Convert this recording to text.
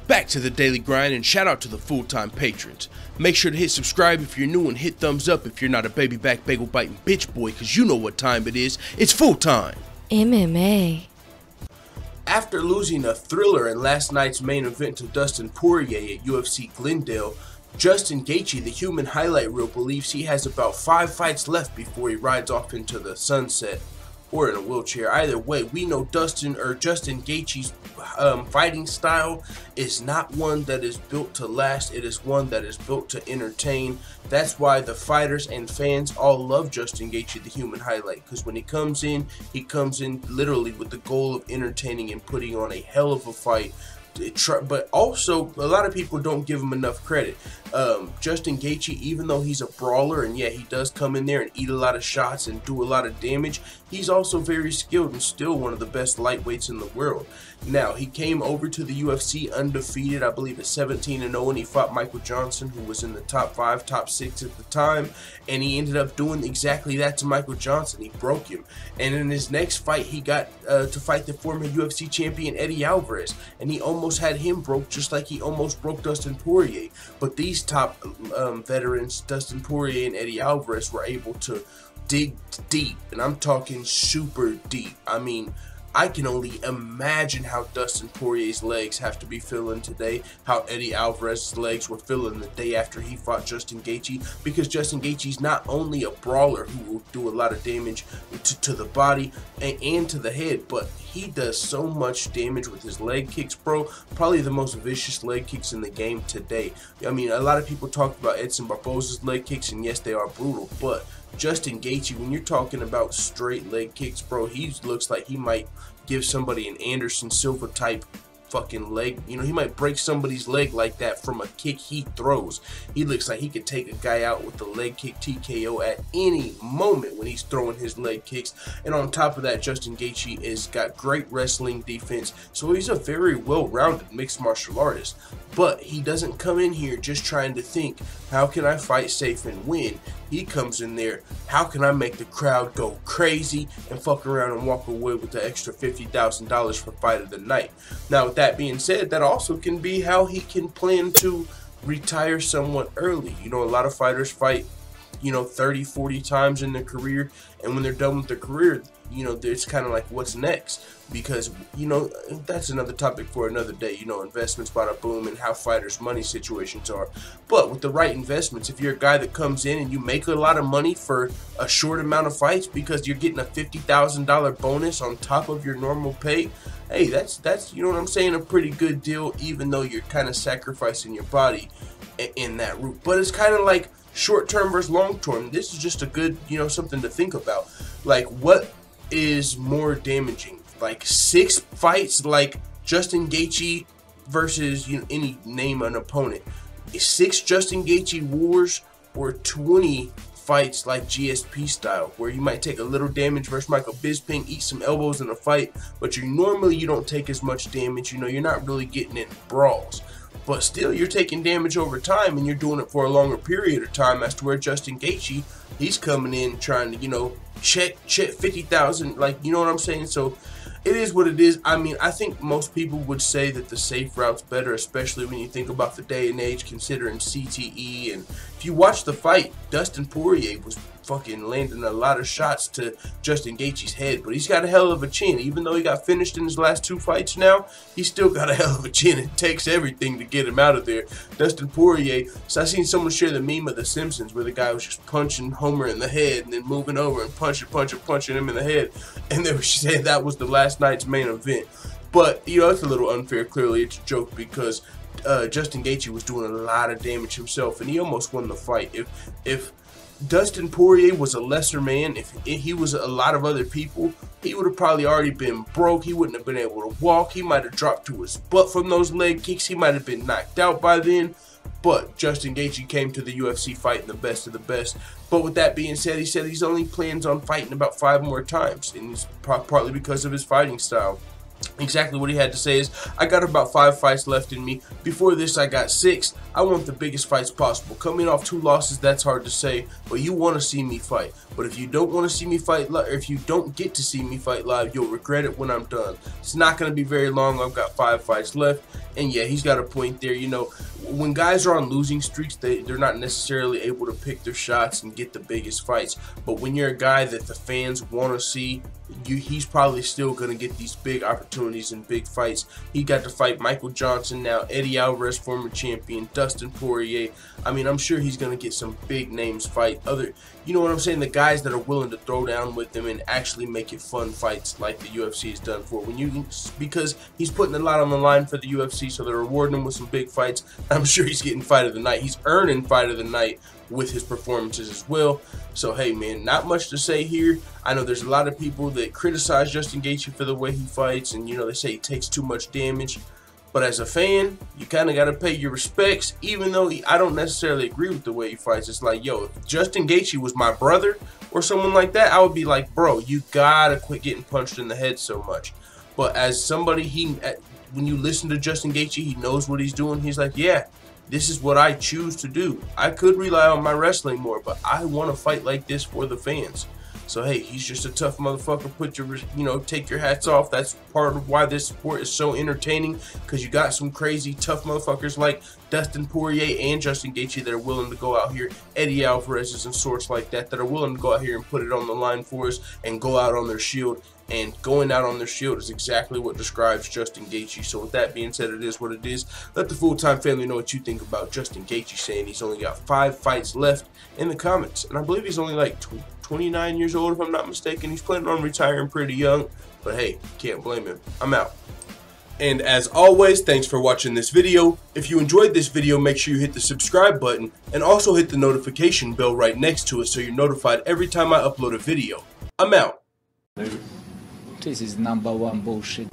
Back to the daily grind, and shout out to the full-time patrons. Make sure to hit subscribe if you're new and hit thumbs up if you're not a baby back bagel biting bitch boy, cause you know what time it is. It's full time. MMA. After losing a thriller in last night's main event to Dustin Poirier at UFC Glendale, Justin Gaethje, the human highlight reel, believes he has about 5 fights left before he rides off into the sunset or in a wheelchair. Either way, we know Justin Gaethje's fighting style is not one that is built to last. It is one that is built to entertain. That's why the fighters and fans all love Justin Gaethje, the human highlight, because when he comes in literally with the goal of entertaining and putting on a hell of a fight. But also, a lot of people don't give him enough credit. Justin Gaethje, even though he's a brawler, and yeah, he does come in there and eat a lot of shots and do a lot of damage, he's also very skilled and still one of the best lightweights in the world. Now, he came over to the UFC undefeated, I believe at 17-0, and he fought Michael Johnson, who was in the top 5, top 6 at the time, and he ended up doing exactly that to Michael Johnson. He broke him. And in his next fight, he got to fight the former UFC champion Eddie Alvarez, and he almost had him broke, just like he almost broke Dustin Poirier. But these top veterans, Dustin Poirier and Eddie Alvarez, were able to dig deep, and I'm talking super deep. I mean, I can only imagine how Dustin Poirier's legs have to be feeling today, how Eddie Alvarez's legs were feeling the day after he fought Justin Gaethje, because Justin Gaethje's not only a brawler who will do a lot of damage to the body and to the head, but he does so much damage with his leg kicks, bro. Probably the most vicious leg kicks in the game today. I mean, a lot of people talk about Edson Barboza's leg kicks, and yes, they are brutal, but Justin Gaethje, when you're talking about straight leg kicks, bro, he looks like he might give somebody an Anderson Silva type fucking leg. You know, he might break somebody's leg like that from a kick he throws. He looks like he could take a guy out with the leg kick TKO at any moment when he's throwing his leg kicks. And on top of that, Justin Gaethje has got great wrestling defense, so he's a very well-rounded mixed martial artist. But he doesn't come in here just trying to think, how can I fight safe and win? He comes in there, how can I make the crowd go crazy and fuck around and walk away with the extra $50,000 for fight of the night? Now, with that being said, that also can be how he can plan to retire somewhat early. You know, a lot of fighters fight, you know, 30, 40 times in their career, and when they're done with their career, you know, it's kind of like, what's next? Because, you know, that's another topic for another day, you know, investments, bada boom, and how fighters' money situations are. But with the right investments, if you're a guy that comes in and you make a lot of money for a short amount of fights because you're getting a $50,000 bonus on top of your normal pay, hey, that's, you know what I'm saying, a pretty good deal, even though you're kind of sacrificing your body in that route. But it's kind of like short-term versus long-term. This is just a good, you know, something to think about. Like, what is more damaging? Like 6 fights like Justin Gaethje versus, you know, any name an opponent. 6 Justin Gaethje wars, or 20 fights like GSP style, where you might take a little damage versus Michael Bisping, eat some elbows in a fight, but you don't take as much damage. You know, you're not really getting in brawls, but still you're taking damage over time, and you're doing it for a longer period of time, as to where Justin Gaethje, he's coming in trying to, you know, check 50,000, like, you know what I'm saying? So it is what it is. I mean, I think most people would say that the safe route's better, especially when you think about the day and age, considering CTE. And if you watch the fight, Dustin Poirier was fucking landing a lot of shots to Justin Gaethje's head, but he's got a hell of a chin. Even though he got finished in his last 2 fights now, he's still got a hell of a chin. It takes everything to get him out of there. Dustin Poirier, so I seen someone share the meme of The Simpsons where the guy was just punching Homer in the head and then moving over and punching him in the head, and they were saying that was the last night's main event. But, you know, it's a little unfair. Clearly it's a joke, because Justin Gaethje was doing a lot of damage himself, and he almost won the fight. If Dustin Poirier was a lesser man, if he was a lot of other people, he would have probably already been broke. He wouldn't have been able to walk. He might have dropped to his butt from those leg kicks. He might have been knocked out by then. But Justin Gaethje came to the UFC fighting the best of the best. But with that being said, he said he's only plans on fighting about 5 more times, and it's partly because of his fighting style. Exactly what he had to say is, I got about 5 fights left in me. Before this, I got 6. I want the biggest fights possible. Coming off 2 losses, that's hard to say, but you want to see me fight. But if you don't want to see me fight live, or if you don't get to see me fight live, you'll regret it when I'm done. It's not going to be very long. I've got 5 fights left, And yeah, he's got a point there. You know, when guys are on losing streaks, they're not necessarily able to pick their shots and get the biggest fights. But when you're a guy that the fans want to see, he's probably still going to get these big opportunities and big fights. He got to fight Michael Johnson now, Eddie Alvarez, former champion, Dustin Poirier. I mean, I'm sure he's going to get some big names fight. You know what I'm saying? The guys that are willing to throw down with him and actually make it fun fights like the UFC has done for. Because he's putting a lot on the line for the UFC, so they're rewarding him with some big fights. I'm sure he's getting fight of the night. He's earning fight of the night with his performances as well. So hey man, not much to say here. I know there's a lot of people that criticize Justin Gaethje for the way he fights, and you know, they say he takes too much damage. But as a fan, you kind of got to pay your respects, even though I don't necessarily agree with the way he fights. It's like, yo, if Justin Gaethje was my brother or someone like that, I would be like, bro, you gotta quit getting punched in the head so much. But as somebody, when you listen to Justin Gaethje, he knows what he's doing. He's like, yeah, this is what I choose to do. I could rely on my wrestling more, but I want to fight like this for the fans. So hey, he's just a tough motherfucker. Take your hats off. That's part of why this sport is so entertaining, because you got some crazy tough motherfuckers like Dustin Poirier and Justin Gaethje that are willing to go out here, Eddie Alvarez and sorts like that are willing to go out here and put it on the line for us and go out on their shield. And going out on their shield is exactly what describes Justin Gaethje. So with that being said, it is what it is. Let the full-time family know what you think about Justin Gaethje, saying he's only got 5 fights left in the comments. And I believe he's only like 29 years old, if I'm not mistaken. He's planning on retiring pretty young. But hey, can't blame him. I'm out. And as always, thanks for watching this video. If you enjoyed this video, make sure you hit the subscribe button and also hit the notification bell right next to it so you're notified every time I upload a video. I'm out. This is #1 bullshit.